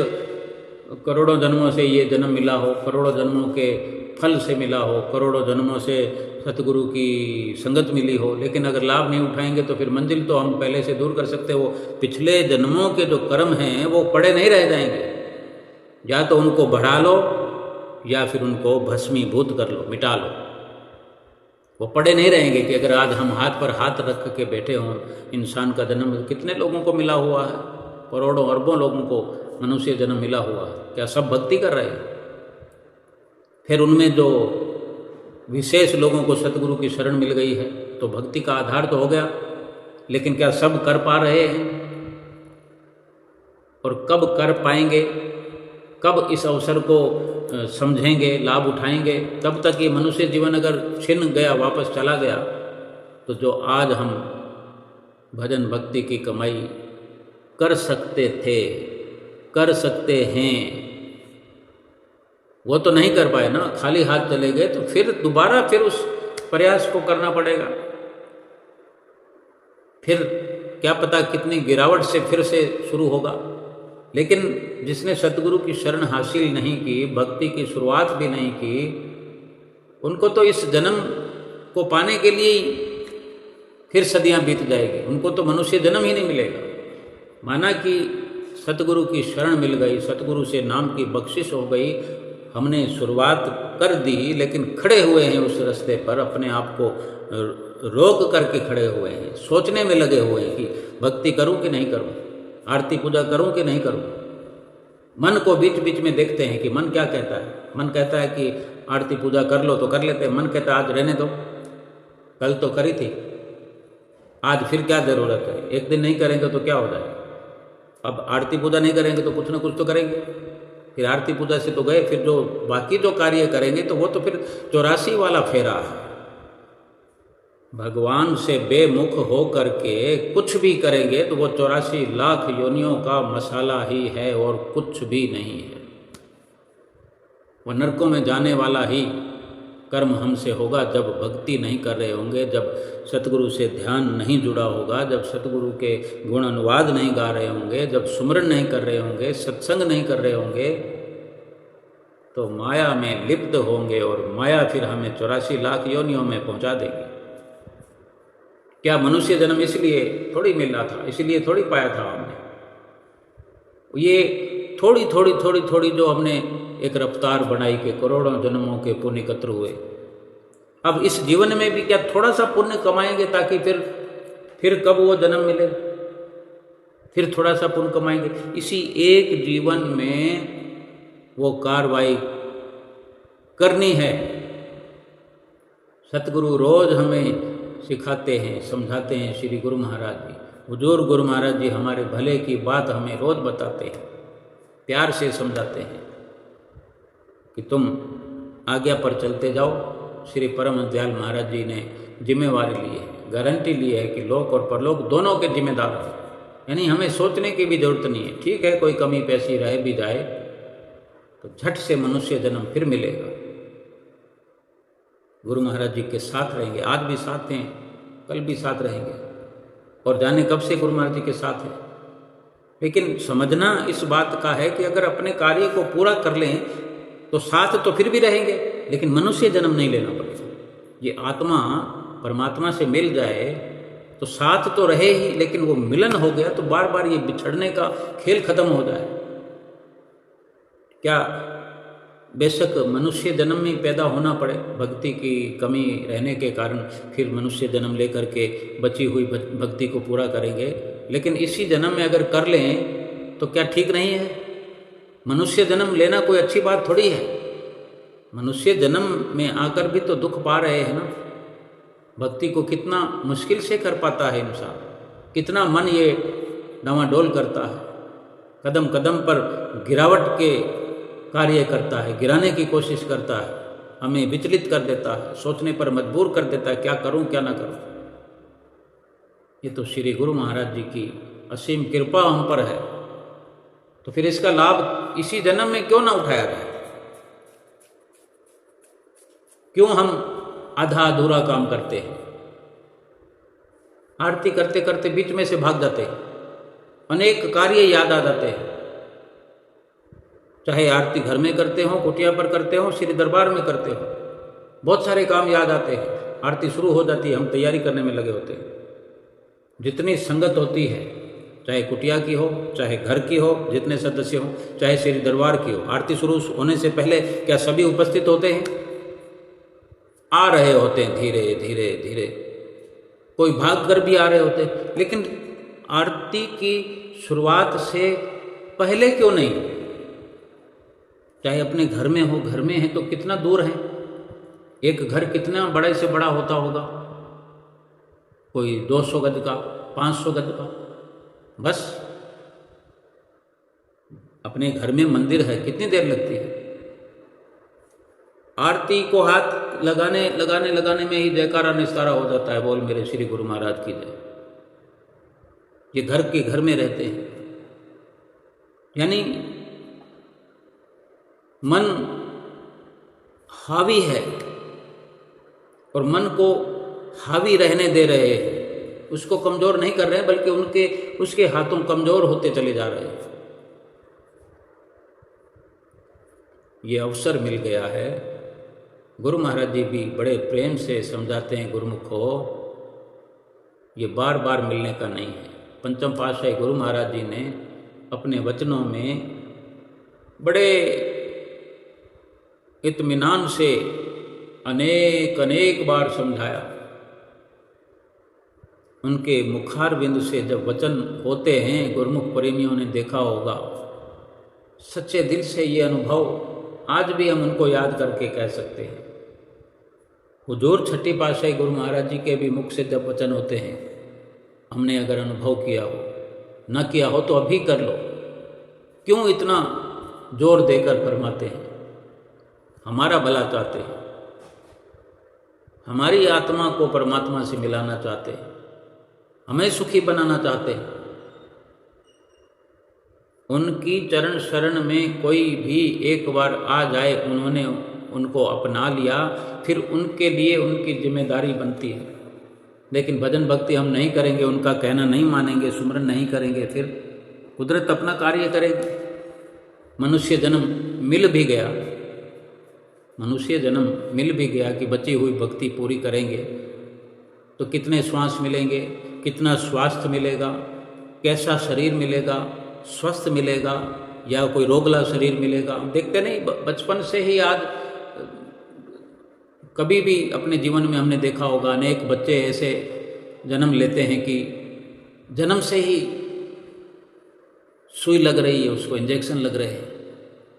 A: करोड़ों जन्मों से ये जन्म मिला हो, करोड़ों जन्मों के फल से मिला हो, करोड़ों जन्मों से सतगुरु की संगत मिली हो, लेकिन अगर लाभ नहीं उठाएंगे तो फिर मंजिल तो हम पहले से दूर कर सकते। वो पिछले जन्मों के जो कर्म हैं वो पड़े नहीं रह जाएंगे। या तो उनको बढ़ा लो या फिर उनको भस्मीभूत कर लो, मिटा लो। वो पड़े नहीं रहेंगे कि अगर आज हम हाथ पर हाथ रख के बैठे हों, इंसान का जन्म कितने लोगों को मिला हुआ है, करोड़ों अरबों लोगों को मनुष्य जन्म मिला हुआ है। क्या सब भक्ति कर रहे हैं? फिर उनमें जो विशेष लोगों को सतगुरु की शरण मिल गई है तो भक्ति का आधार तो हो गया, लेकिन क्या सब कर पा रहे हैं? और कब कर पाएंगे, कब इस अवसर को समझेंगे, लाभ उठाएंगे? तब तक ये मनुष्य जीवन अगर छिन गया, वापस चला गया, तो जो आज हम भजन भक्ति की कमाई कर सकते थे, कर सकते हैं, वो तो नहीं कर पाए ना। खाली हाथ चले गए तो फिर दोबारा फिर उस प्रयास को करना पड़ेगा। फिर क्या पता कितनी गिरावट से फिर से शुरू होगा। लेकिन जिसने सतगुरु की शरण हासिल नहीं की, भक्ति की शुरुआत भी नहीं की, उनको तो इस जन्म को पाने के लिए फिर सदियां बीत जाएगी। उनको तो मनुष्य जन्म ही नहीं मिलेगा। माना कि सतगुरु की शरण मिल गई, सतगुरु से नाम की बख्शिश हो गई, हमने शुरुआत कर दी, लेकिन खड़े हुए हैं उस रास्ते पर, अपने आप को रोक करके खड़े हुए हैं, सोचने में लगे हुए हैं कि भक्ति करूं कि नहीं करूं, आरती पूजा करूं कि नहीं करूं। मन को बीच बीच में देखते हैं कि मन क्या कहता है। मन कहता है कि आरती पूजा कर लो तो कर लेते हैं। मन कहता है आज रहने दो, कल तो करी थी, आज फिर क्या ज़रूरत है, एक दिन नहीं करेंगे तो क्या हो जाएगा। अब आरती पूजा नहीं करेंगे तो कुछ ना कुछ तो करेंगे। फिर आरती पूजा से तो गए, फिर जो बाकी जो कार्य करेंगे तो वो तो फिर 84 वाला फेरा है। भगवान से बेमुख हो करके कुछ भी करेंगे तो वो 84 लाख योनियों का मसाला ही है और कुछ भी नहीं है। वो नरकों में जाने वाला ही कर्म हमसे होगा जब भक्ति नहीं कर रहे होंगे, जब सतगुरु से ध्यान नहीं जुड़ा होगा, जब सतगुरु के गुण अनुवाद नहीं गा रहे होंगे, जब सुमरन नहीं कर रहे होंगे, सत्संग नहीं कर रहे होंगे, तो माया में लिप्त होंगे और माया फिर हमें 84 लाख योनियों में पहुंचा देगी। क्या मनुष्य जन्म इसलिए थोड़ी मिल रहा था, इसलिए थोड़ी पाया था हमने। ये थोड़ी थोड़ी थोड़ी थोड़ी जो हमने एक रफ्तार बनाई के करोड़ों जन्मों के पुण्य एकत्र हुए। अब इस जीवन में भी क्या थोड़ा सा पुण्य कमाएंगे ताकि फिर कब वो जन्म मिले, फिर थोड़ा सा पुण्य कमाएंगे। इसी एक जीवन में वो कार्रवाई करनी है। सतगुरु रोज हमें सिखाते हैं, समझाते हैं। श्री गुरु महाराज जी, हुजूर गुरु महाराज जी हमारे भले की बात हमें रोज बताते हैं। प्यार से समझाते हैं कि तुम आज्ञा पर चलते जाओ। श्री परम दयाल महाराज जी ने जिम्मेवारी ली है, गारंटी ली है कि लोक और परलोक दोनों के जिम्मेदार हैं। यानी हमें सोचने की भी जरूरत नहीं है। ठीक है, कोई कमी पैसी रह भी जाए तो झट से मनुष्य जन्म फिर मिलेगा। गुरु महाराज जी के साथ रहेंगे, आज भी साथ हैं, कल भी साथ रहेंगे, और जाने कब से गुरु महाराज जी के साथ हैं। लेकिन समझना इस बात का है कि अगर अपने कार्य को पूरा कर लें तो साथ तो फिर भी रहेंगे, लेकिन मनुष्य जन्म नहीं लेना पड़ेगा। ये आत्मा परमात्मा से मिल जाए तो साथ तो रहे ही, लेकिन वो मिलन हो गया तो बार बार ये बिछड़ने का खेल खत्म हो जाए। क्या बेशक मनुष्य जन्म में पैदा होना पड़े, भक्ति की कमी रहने के कारण फिर मनुष्य जन्म लेकर के बची हुई भक्ति को पूरा करेंगे, लेकिन इसी जन्म में अगर कर लें तो क्या ठीक नहीं है? मनुष्य जन्म लेना कोई अच्छी बात थोड़ी है। मनुष्य जन्म में आकर भी तो दुख पा रहे हैं ना। भक्ति को कितना मुश्किल से कर पाता है इंसान, कितना मन ये डामाडोल करता है, कदम कदम पर गिरावट के कार्य करता है, गिराने की कोशिश करता है, हमें विचलित कर देता है, सोचने पर मजबूर कर देता है क्या करूं क्या ना करूं। ये तो श्री गुरु महाराज जी की असीम कृपा हम पर है, तो फिर इसका लाभ इसी जन्म में क्यों ना उठाया जाए? क्यों हम आधा अधूरा काम करते हैं? आरती करते करते बीच में से भाग जाते हैं, अनेक कार्य याद आ जाते हैं। चाहे आरती घर में करते हो, कुटिया पर करते हो, श्री दरबार में करते हो, बहुत सारे काम याद आते हैं। आरती शुरू हो जाती है, हम तैयारी करने में लगे होते हैं। जितनी संगत होती है, चाहे कुटिया की हो, चाहे घर की हो, जितने सदस्य हो, चाहे श्री दरबार की हो, आरती शुरू होने से पहले क्या सभी उपस्थित होते हैं? आ रहे होते हैं धीरे धीरे धीरे, कोई भाग कर भी आ रहे होते हैं, लेकिन आरती की शुरुआत से पहले क्यों नहीं? चाहे अपने घर में हो, घर में है तो कितना दूर है, एक घर कितना बड़े से बड़ा होता होगा, कोई 200 गज का, 500 गज का, बस अपने घर में मंदिर है, कितनी देर लगती है? आरती को हाथ लगाने लगाने लगाने में ही जयकारा निस्तारा हो जाता है, बोल मेरे श्री गुरु महाराज की जय। ये घर के घर में रहते हैं, यानी मन हावी है और मन को हावी रहने दे रहे हैं, उसको कमज़ोर नहीं कर रहे हैं, बल्कि उसके हाथों कमज़ोर होते चले जा रहे हैं। ये अवसर मिल गया है। गुरु महाराज जी भी बड़े प्रेम से समझाते हैं गुरुमुखो, ये बार बार मिलने का नहीं है। पंचम पातशाही गुरु महाराज जी ने अपने वचनों में बड़े इत्मीनान से अनेक अनेक बार समझाया। उनके मुखारविंद से जब वचन होते हैं, गुरुमुख प्रेमियों ने देखा होगा, सच्चे दिल से ये अनुभव आज भी हम उनको याद करके कह सकते हैं। हुजूर छठी पातशाही गुरु महाराज जी के भी मुख से जब वचन होते हैं, हमने अगर अनुभव किया हो, न किया हो तो अभी कर लो। क्यों इतना जोर देकर फरमाते हैं? हमारा भला चाहते हैं, हमारी आत्मा को परमात्मा से मिलाना चाहते हैं, हमें सुखी बनाना चाहते हैं। उनकी चरण शरण में कोई भी एक बार आ जाए, उन्होंने उनको अपना लिया, फिर उनके लिए उनकी जिम्मेदारी बनती है। लेकिन भजन भक्ति हम नहीं करेंगे, उनका कहना नहीं मानेंगे, सुमरन नहीं करेंगे, फिर कुदरत अपना कार्य करेगी। मनुष्य जन्म मिल भी गया, मनुष्य जन्म मिल भी गया कि बची हुई भक्ति पूरी करेंगे तो कितने श्वास मिलेंगे, कितना स्वास्थ्य मिलेगा, कैसा शरीर मिलेगा, स्वस्थ मिलेगा या कोई रोगला शरीर मिलेगा। हम देखते नहीं, बचपन से ही आज कभी भी अपने जीवन में हमने देखा होगा, अनेक बच्चे ऐसे जन्म लेते हैं कि जन्म से ही सुई लग रही है, उसको इंजेक्शन लग रहे हैं,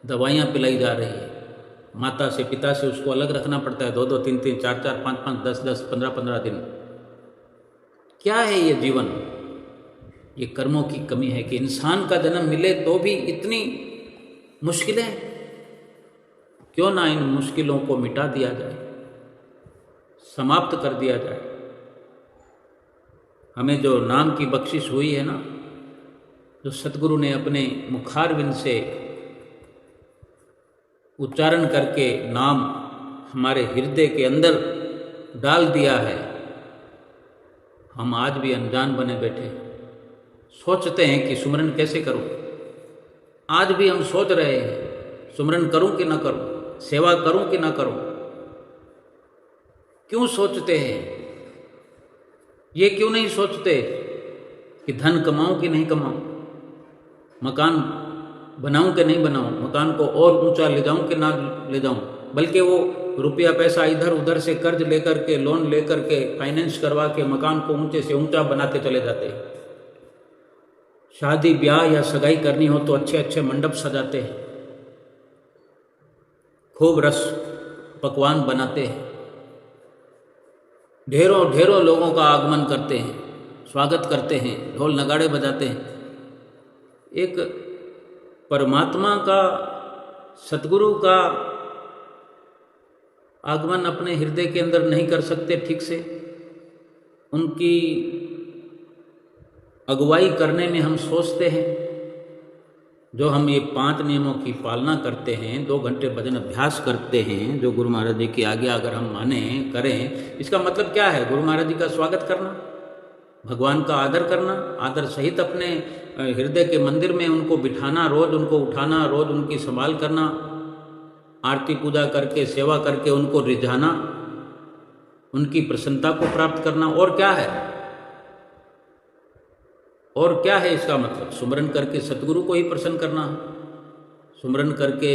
A: दवाइयाँ पिलाई जा रही है। माता से पिता से उसको अलग रखना पड़ता है 2-2, 3-3, 4-4, 5-5, 10-10, 15-15 दिन। क्या है ये जीवन? ये कर्मों की कमी है कि इंसान का जन्म मिले तो भी इतनी मुश्किलें, क्यों ना इन मुश्किलों को मिटा दिया जाए, समाप्त कर दिया जाए। हमें जो नाम की बख्शिश हुई है ना, जो सतगुरु ने अपने मुखारविंद से उच्चारण करके नाम हमारे हृदय के अंदर डाल दिया है, हम आज भी अनजान बने बैठे सोचते हैं कि सुमरन कैसे करूं। आज भी हम सोच रहे हैं सुमरन करूं कि ना करूं, सेवा करूं कि ना करूं। क्यों सोचते हैं? ये क्यों नहीं सोचते कि धन कमाऊं कि नहीं कमाऊं, मकान बनाऊं कि नहीं बनाऊं, मकान को और ऊंचा ले जाऊं कि ना ले जाऊं, बल्कि वो रुपया पैसा इधर उधर से कर्ज लेकर के, लोन लेकर के, फाइनेंस करवा के मकान को ऊंचे से ऊंचा बनाते चले जाते हैं। शादी ब्याह या सगाई करनी हो तो अच्छे अच्छे मंडप सजाते हैं, खूब रस पकवान बनाते हैं, ढेरों ढेरों लोगों का आगमन करते हैं, स्वागत करते हैं, ढोल नगाड़े बजाते हैं। एक परमात्मा का, सतगुरु का आगमन अपने हृदय के अंदर नहीं कर सकते ठीक से। उनकी अगुवाई करने में हम सोचते हैं, जो हम ये 5 नियमों की पालना करते हैं, 2 घंटे भजन अभ्यास करते हैं, जो गुरु महाराज जी की आज्ञा अगर हम माने करें, इसका मतलब क्या है? गुरु महाराज जी का स्वागत करना, भगवान का आदर करना, आदर सहित अपने हृदय के मंदिर में उनको बिठाना, रोज उनको उठाना, रोज उनकी संभाल करना, आरती पूजा करके, सेवा करके उनको रिझाना, उनकी प्रसन्नता को प्राप्त करना। और क्या है? और क्या है इसका मतलब? सुमरन करके सतगुरु को ही प्रसन्न करना है, सुमरन करके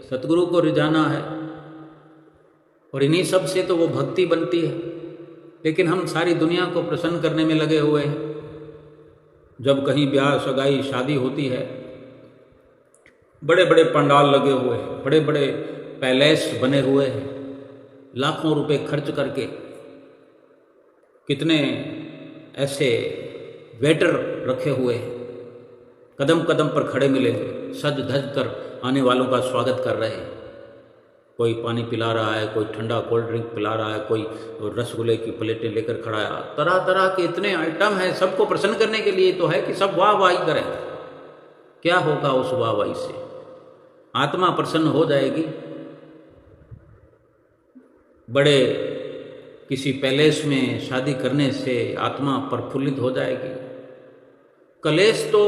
A: सतगुरु को रिझाना है, और इन्हीं सब से तो वो भक्ति बनती है। लेकिन हम सारी दुनिया को प्रसन्न करने में लगे हुए हैं। जब कहीं ब्याह सगाई शादी होती है, बड़े बड़े पंडाल लगे हुए हैं, बड़े बड़े पैलेस बने हुए हैं, लाखों रुपए खर्च करके। कितने ऐसे वेटर रखे हुए हैं, कदम कदम पर खड़े मिलेंगे, सज धज कर आने वालों का स्वागत कर रहे हैं। कोई पानी पिला रहा है, कोई ठंडा कोल्ड ड्रिंक पिला रहा है, कोई रसगुल्ले की प्लेटें लेकर खड़ा है। तरह तरह के इतने आइटम हैं, सबको प्रसन्न करने के लिए तो है कि सब वाह वाही करें। क्या होगा उस वाह वाही से? आत्मा प्रसन्न हो जाएगी। बड़े किसी पैलेस में शादी करने से आत्मा प्रफुल्लित हो जाएगी। कलेश तो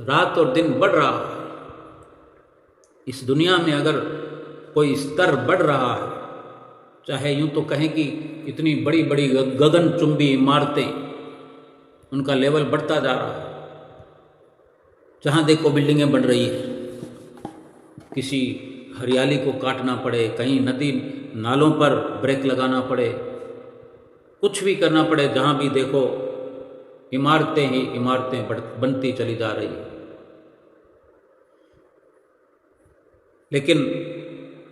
A: रात और दिन बढ़ रहा है। इस दुनिया में अगर कोई स्तर बढ़ रहा है, चाहे यूं तो कहें कि इतनी बड़ी बड़ी गगनचुंबी इमारतें, उनका लेवल बढ़ता जा रहा है। जहाँ देखो बिल्डिंगें बन रही है, किसी हरियाली को काटना पड़े, कहीं नदी नालों पर ब्रेक लगाना पड़े, कुछ भी करना पड़े, जहाँ भी देखो इमारतें ही इमारतें बनती चली जा रही है। लेकिन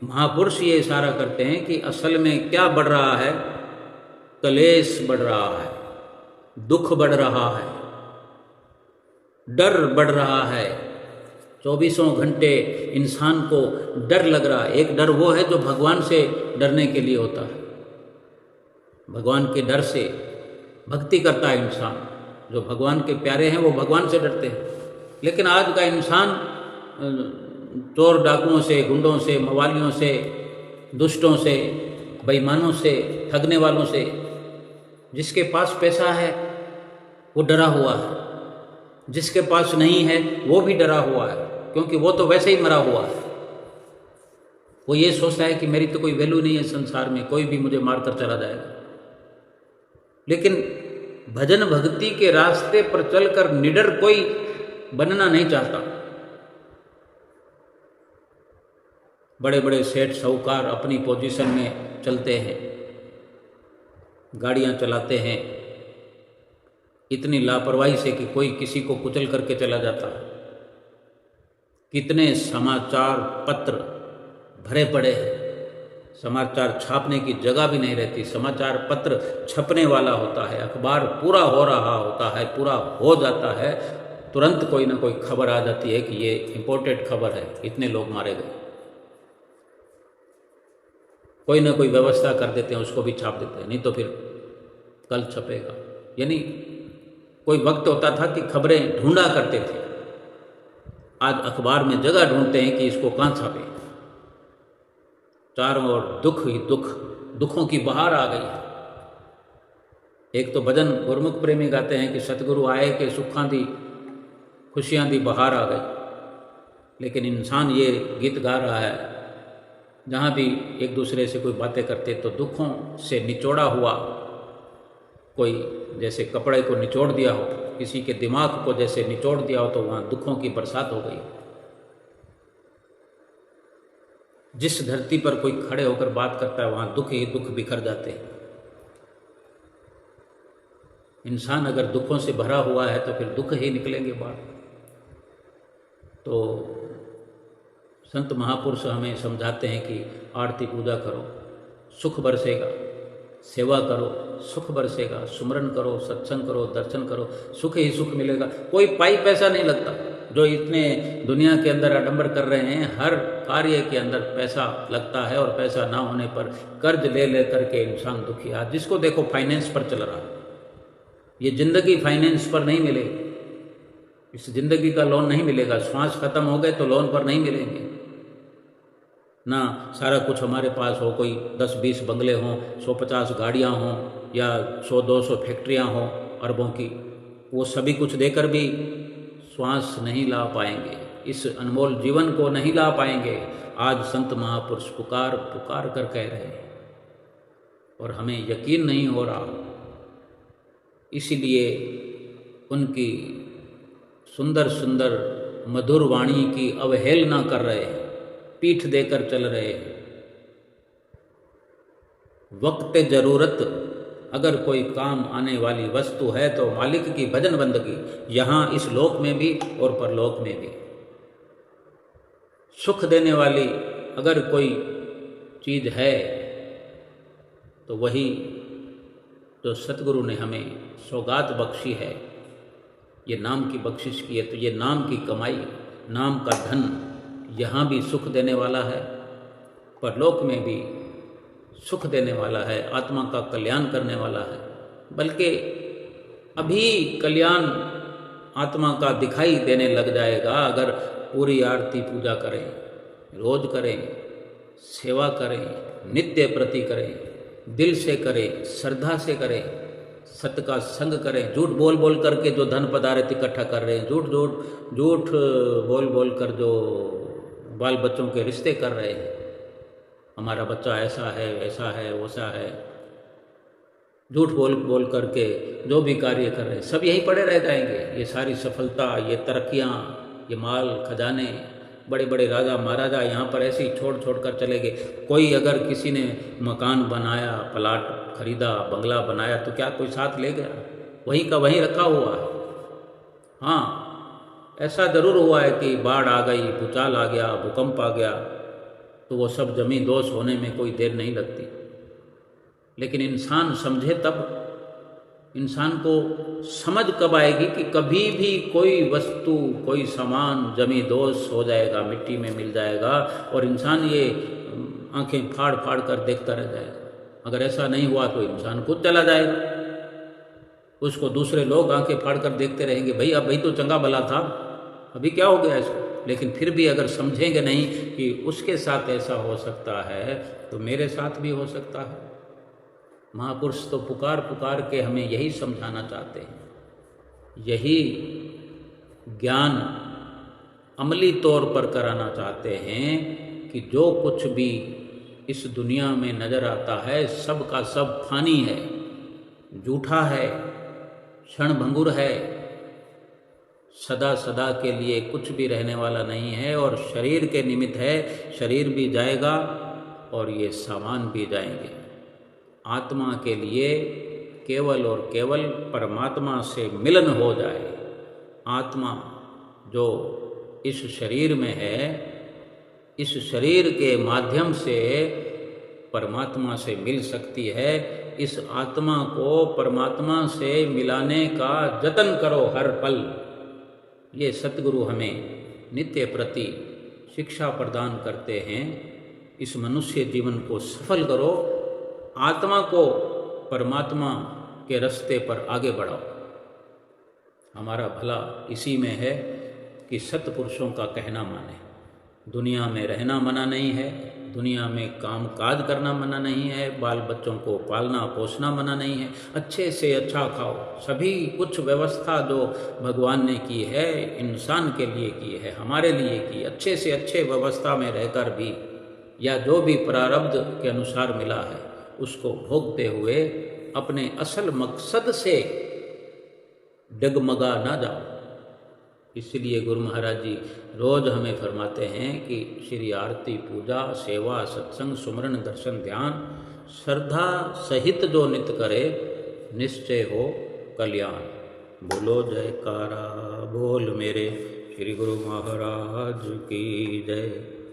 A: महापुरुष ये इशारा करते हैं कि असल में क्या बढ़ रहा है? कलेश बढ़ रहा है, दुख बढ़ रहा है, डर बढ़ रहा है। 24 घंटे इंसान को डर लग रहा है। एक डर वो है जो भगवान से डरने के लिए होता है। भगवान के डर से भक्ति करता है इंसान। जो भगवान के प्यारे हैं वो भगवान से डरते हैं। लेकिन आज का इंसान चोर डाकुओं से, गुंडों से, मवालियों से, दुष्टों से, बेईमानों से, ठगने वालों से, जिसके पास पैसा है वो डरा हुआ है, जिसके पास नहीं है वो भी डरा हुआ है, क्योंकि वो तो वैसे ही मरा हुआ है। वो ये सोचता है कि मेरी तो कोई वैल्यू नहीं है संसार में, कोई भी मुझे मार कर चला जाएगा। लेकिन भजन भक्ति के रास्ते पर चलकर निडर कोई बनना नहीं चाहता। बड़े बड़े सेठ साहूकार अपनी पोजीशन में चलते हैं, गाड़ियां चलाते हैं इतनी लापरवाही से कि कोई किसी को कुचल करके चला जाता है। कितने समाचार पत्र भरे पड़े हैं, समाचार छापने की जगह भी नहीं रहती। समाचार पत्र छपने वाला होता है, अखबार पूरा हो रहा होता है, पूरा हो जाता है तुरंत कोई ना कोई खबर आ जाती है कि ये इम्पोर्टेड खबर है, इतने लोग मारे गए। कोई ना कोई व्यवस्था कर देते हैं, उसको भी छाप देते हैं, नहीं तो फिर कल छपेगा। यानी कोई वक्त होता था कि खबरें ढूंढा करते थे, आज अखबार में जगह ढूंढते हैं कि इसको कहाँ छापें। चारों ओर दुख ही दुख, दुखों की बहार आ गई है। एक तो भजन गुरमुख प्रेमी गाते हैं कि सतगुरु आए के सुखां दी खुशियां दी बहार आ गई, लेकिन इंसान ये गीत गा रहा है जहाँ भी एक दूसरे से कोई बातें करते तो दुखों से निचोड़ा हुआ, कोई जैसे कपड़े को निचोड़ दिया हो, किसी के दिमाग को जैसे निचोड़ दिया हो, तो वहाँ दुखों की बरसात हो गई। जिस धरती पर कोई खड़े होकर बात करता है वहाँ दुख ही दुख बिखर जाते हैं। इंसान अगर दुखों से भरा हुआ है तो फिर दुख ही निकलेंगे बाहर। तो संत महापुरुष हमें समझाते हैं कि आरती पूजा करो, सुख बरसेगा, सेवा करो, सुख बरसेगा, सुमरन करो, सत्संग करो, दर्शन करो, सुख ही सुख मिलेगा। कोई पाई पैसा नहीं लगता। जो इतने दुनिया के अंदर आडंबर कर रहे हैं, हर कार्य के अंदर पैसा लगता है, और पैसा ना होने पर कर्ज ले ले करके इंसान दुखी। आज जिसको देखो फाइनेंस पर चल रहा है। ये जिंदगी फाइनेंस पर नहीं मिलेगी, इस जिंदगी का लोन नहीं मिलेगा। श्वास खत्म हो गए तो लोन पर नहीं मिलेंगे ना। सारा कुछ हमारे पास हो, कोई 10-20 बंगले हों, 150 गाड़ियाँ हों, या 100-200 फैक्ट्रियाँ हों अरबों की, वो सभी कुछ देकर भी श्वास नहीं ला पाएंगे, इस अनमोल जीवन को नहीं ला पाएंगे। आज संत महापुरुष पुकार पुकार कर कह रहे हैं और हमें यकीन नहीं हो रहा। इसीलिए उनकी सुंदर सुंदर मधुर वाणी की अवहेलना कर रहे हैं, पीठ देकर चल रहे हैं। वक्त जरूरत अगर कोई काम आने वाली वस्तु है तो मालिक की भजन बंदगी, यहाँ इस लोक में भी और परलोक में भी। सुख देने वाली अगर कोई चीज़ है तो वही जो सतगुरु ने हमें सौगात बख्शी है, ये नाम की बख्शिश की है। तो ये नाम की कमाई, नाम का धन यहाँ भी सुख देने वाला है, परलोक में भी सुख देने वाला है, आत्मा का कल्याण करने वाला है। बल्कि अभी कल्याण आत्मा का दिखाई देने लग जाएगा अगर पूरी आरती पूजा करें, रोज करें, सेवा करें, नित्य प्रति करें, दिल से करें, श्रद्धा से करें, सत्य का संग करें। झूठ बोल बोल करके जो धन पदार्थ इकट्ठा कर रहे हैं, झूठ बोल बोल कर जो बाल बच्चों के रिश्ते कर रहे हैं, हमारा बच्चा ऐसा है, ऐसा है, वैसा है, झूठ बोल बोल करके जो भी कार्य कर रहे हैं, सब यहीं पड़े रह जाएंगे। ये सारी सफलता, ये तरक्कियाँ, ये माल खजाने, बड़े बड़े राजा महाराजा यहाँ पर ऐसे ही छोड़ छोड़ कर चले गए। कोई अगर किसी ने मकान बनाया, प्लाट खरीदा, बंगला बनाया, तो क्या कोई साथ ले गया? वहीं का वहीं रखा हुआ है। हाँ, ऐसा ज़रूर हुआ है कि बाढ़ आ गई, भूचाल आ गया, भूकंप आ गया, तो वो सब जमी दोष होने में कोई देर नहीं लगती। लेकिन इंसान समझे तब, इंसान को समझ कब आएगी कि कभी भी कोई वस्तु, कोई सामान जमी दोष हो जाएगा, मिट्टी में मिल जाएगा, और इंसान ये आंखें फाड़ फाड़ कर देखता रह जाएगा। अगर ऐसा नहीं हुआ तो इंसान खुद चला जाएगा, उसको दूसरे लोग आंखें फाड़ कर देखते रहेंगे, भाई अब भाई तो चंगा भला था, अभी क्या हो गया इसको। लेकिन फिर भी अगर समझेंगे नहीं कि उसके साथ ऐसा हो सकता है तो मेरे साथ भी हो सकता है। महापुरुष तो पुकार पुकार के हमें यही समझाना चाहते हैं, यही ज्ञान अमली तौर पर कराना चाहते हैं कि जो कुछ भी इस दुनिया में नज़र आता है सब का सब फानी है, झूठा है, क्षणभंगुर है, सदा सदा के लिए कुछ भी रहने वाला नहीं है, और शरीर के निमित्त है। शरीर भी जाएगा और ये सामान भी जाएंगे। आत्मा के लिए केवल और केवल परमात्मा से मिलन हो जाए। आत्मा जो इस शरीर में है, इस शरीर के माध्यम से परमात्मा से मिल सकती है। इस आत्मा को परमात्मा से मिलाने का जतन करो हर पल। ये सतगुरु हमें नित्य प्रति शिक्षा प्रदान करते हैं। इस मनुष्य जीवन को सफल करो, आत्मा को परमात्मा के रास्ते पर आगे बढ़ाओ। हमारा भला इसी में है कि सत्पुरुषों का कहना माने। दुनिया में रहना मना नहीं है, दुनिया में काम काज करना मना नहीं है, बाल बच्चों को पालना पोसना मना नहीं है। अच्छे से अच्छा खाओ। सभी कुछ व्यवस्था जो भगवान ने की है इंसान के लिए की है, हमारे लिए की। अच्छे से अच्छे व्यवस्था में रहकर भी या जो भी प्रारब्ध के अनुसार मिला है उसको भोगते हुए अपने असल मकसद से डगमगा ना जाओ। इसलिए गुरु महाराज जी रोज़ हमें फरमाते हैं कि श्री आरती पूजा सेवा सत्संग सुमरन दर्शन ध्यान श्रद्धा सहित जो नित्य करे निश्चय हो कल्याण। बोलो जयकारा बोल मेरे श्री गुरु महाराज की जय।